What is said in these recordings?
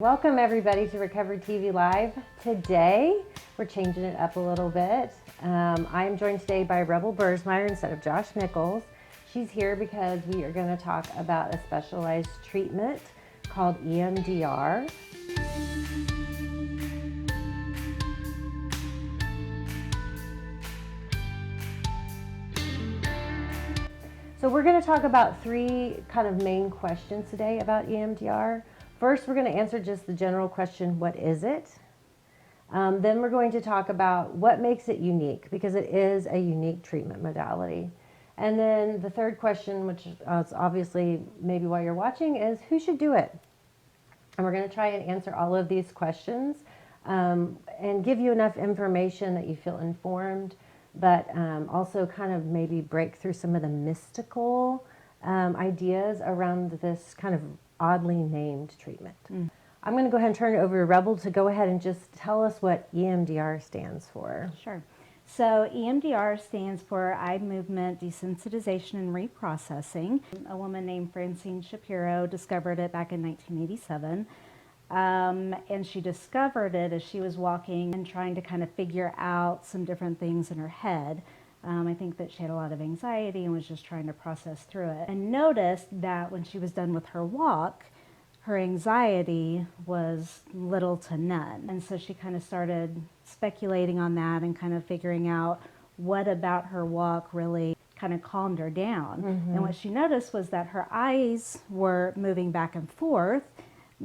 Welcome everybody to Recovery TV Live. Today, we're changing it up a little bit. I'm joined today by Rebel Buersmeyer instead of Josh Nichols. She's here because we are going to talk about a specialized treatment called EMDR. So we're going to talk about three kind of main questions today about EMDR. First, we're going to answer just the general question, what is it? Then we're going to talk about what makes it unique, because it is a unique treatment modality. And then the third question, which is obviously maybe why you're watching, is who should do it? And we're going to try and answer all of these questions and give you enough information that you feel informed, but also kind of maybe break through some of the mystical ideas around this kind of oddly named treatment. I'm going to go ahead and turn it over to Rebel to go ahead and just tell us what EMDR stands for. Sure. So EMDR stands for Eye Movement Desensitization and Reprocessing. A woman named Francine Shapiro discovered it back in 1987. And she discovered it as she was walking and trying to kind of figure out some different things in her head. I think that she had a lot of anxiety and was just trying to process through it. And noticed that when she was done with her walk, her anxiety was little to none. And so she kind of started speculating on that and kind of figuring out what about her walk really kind of calmed her down. And what she noticed was that her eyes were moving back and forth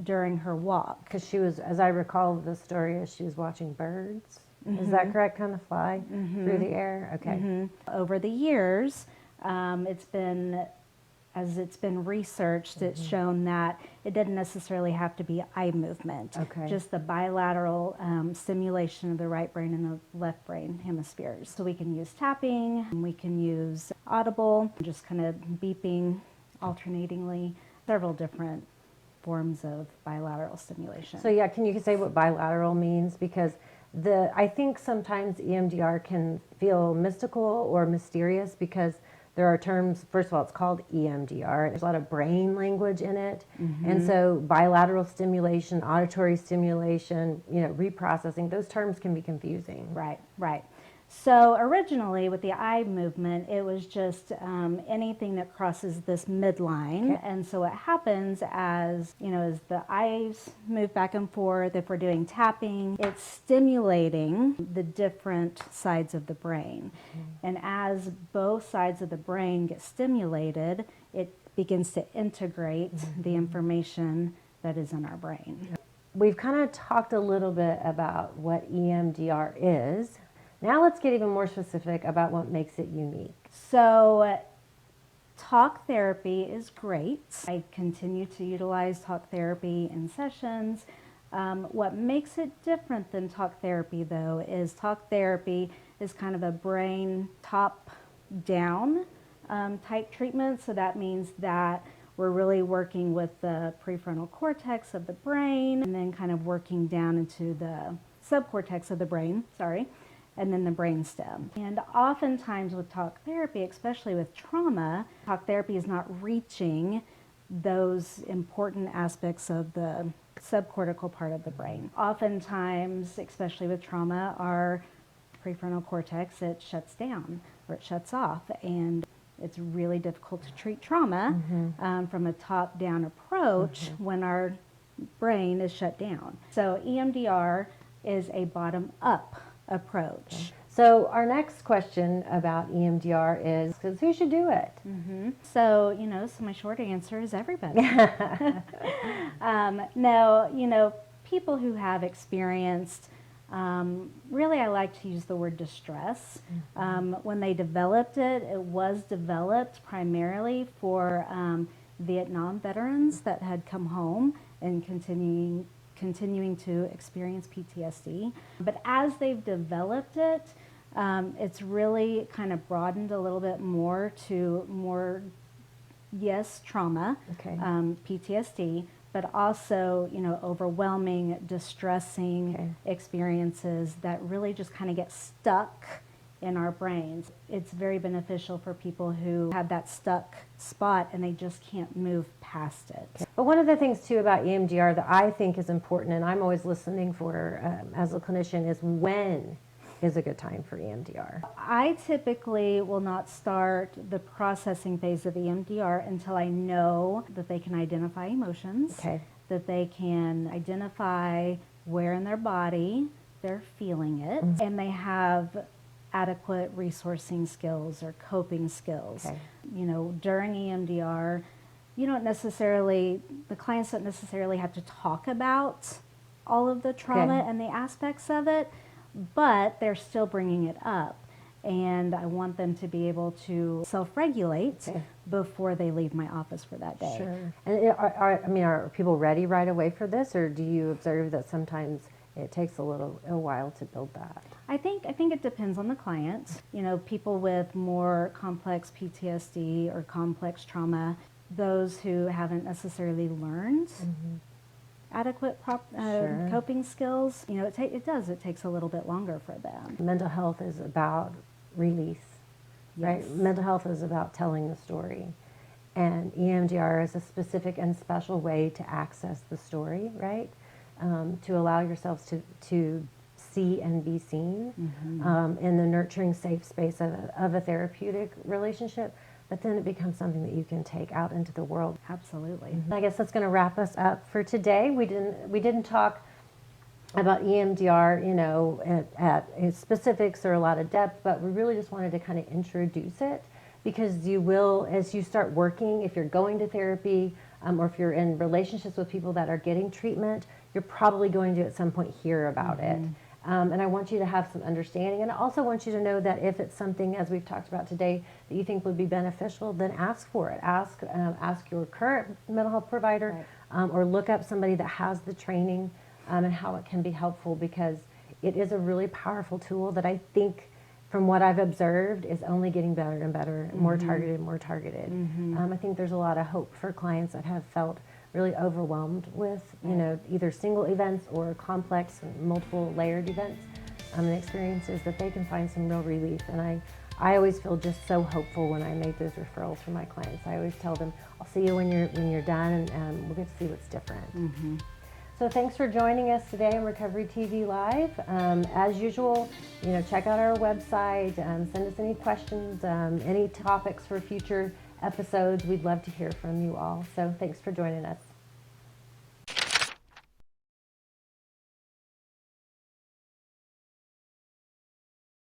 during her walk. Because she was, as I recall the story, as she was watching birds. Is that correct? Kind of fly through the air? Okay. Over the years, it's been researched, it's shown that it doesn't necessarily have to be eye movement. Okay. Just the bilateral stimulation of the right brain and the left brain hemispheres. So we can use tapping, we can use audible, just kind of beeping alternatingly, several different forms of bilateral stimulation. So yeah, can you say what bilateral means? Because I think sometimes EMDR can feel mystical or mysterious because there are terms. First of all, it's called EMDR. There's a lot of brain language in it. And so bilateral stimulation, auditory stimulation, reprocessing, those terms can be confusing. Right, right. So originally with the eye movement, it was just anything that crosses this midline. Okay. And so what happens as the eyes move back and forth, if we're doing tapping, it's stimulating the different sides of the brain. And as both sides of the brain get stimulated, it begins to integrate the information that is in our brain. We've kind of talked a little bit about what EMDR is. Now let's get even more specific about what makes it unique. So talk therapy is great. I continue to utilize talk therapy in sessions. What makes it different than talk therapy, though, is talk therapy is kind of a brain top-down type treatment. So that means that we're really working with the prefrontal cortex of the brain and then kind of working down into the subcortex of the brain, and then the brainstem. And oftentimes with talk therapy, especially with trauma, talk therapy is not reaching those important aspects of the subcortical part of the brain. Oftentimes, especially with trauma, our prefrontal cortex, it shuts down or it shuts off. And it's really difficult to treat trauma from a top-down approach when our brain is shut down. So EMDR is a bottom-up approach. Okay. So our next question about EMDR is, because who should do it? So my short answer is everybody. No, people who have experienced, really I like to use the word distress. When they developed it, it was developed primarily for Vietnam veterans that had come home and continuing to experience PTSD. But as they've developed it, it's really kind of broadened a little bit more to trauma, PTSD, but also, overwhelming, distressing experiences that really just kind of get stuck in our brains. It's very beneficial for people who have that stuck spot and they just can't move past it. But one of the things too about EMDR that I think is important, and I'm always listening for as a clinician, is when is a good time for EMDR? I typically will not start the processing phase of EMDR until I know that they can identify emotions, Okay. that they can identify where in their body they're feeling it, and they have adequate resourcing skills or coping skills. Okay. You know, during EMDR, the clients don't necessarily have to talk about all of the trauma Okay. and the aspects of it, but they're still bringing it up. And I want them to be able to self-regulate Okay. before they leave my office for that day. Sure. And are people ready right away for this, or do you observe that sometimes it takes a while to build that? I think it depends on the client. You know, people with more complex PTSD or complex trauma, those who haven't necessarily learned adequate Sure. coping skills, you know, it takes a little bit longer for them. Mental health is about release, right? Yes. Mental health is about telling the story. And EMDR is a specific and special way to access the story, right? To allow yourselves to see and be seen in the nurturing, safe space of a therapeutic relationship. But then it becomes something that you can take out into the world. Absolutely. I guess that's going to wrap us up for today. We didn't talk about EMDR, you know, at specifics or a lot of depth, but we really just wanted to kind of introduce it, because you will, as you start working, if you're going to therapy or if you're in relationships with people that are getting treatment, you're probably going to at some point hear about it. And I want you to have some understanding, and I also want you to know that if it's something, as we've talked about today, that you think would be beneficial, then ask for it. Ask your current mental health provider, or look up somebody that has the training and how it can be helpful, because it is a really powerful tool that I think, from what I've observed, is only getting better and better, more targeted, more targeted. I think there's a lot of hope for clients that have felt really overwhelmed with, you know, either single events or complex, multiple layered events and experiences, that they can find some real relief. And I always feel just so hopeful when I make those referrals for my clients. I always tell them, I'll see you when you're done, and we'll get to see what's different. So thanks for joining us today on Recovery TV Live. As usual, you know, check out our website, send us any questions, any topics for future episodes. We'd love to hear from you all. So thanks for joining us.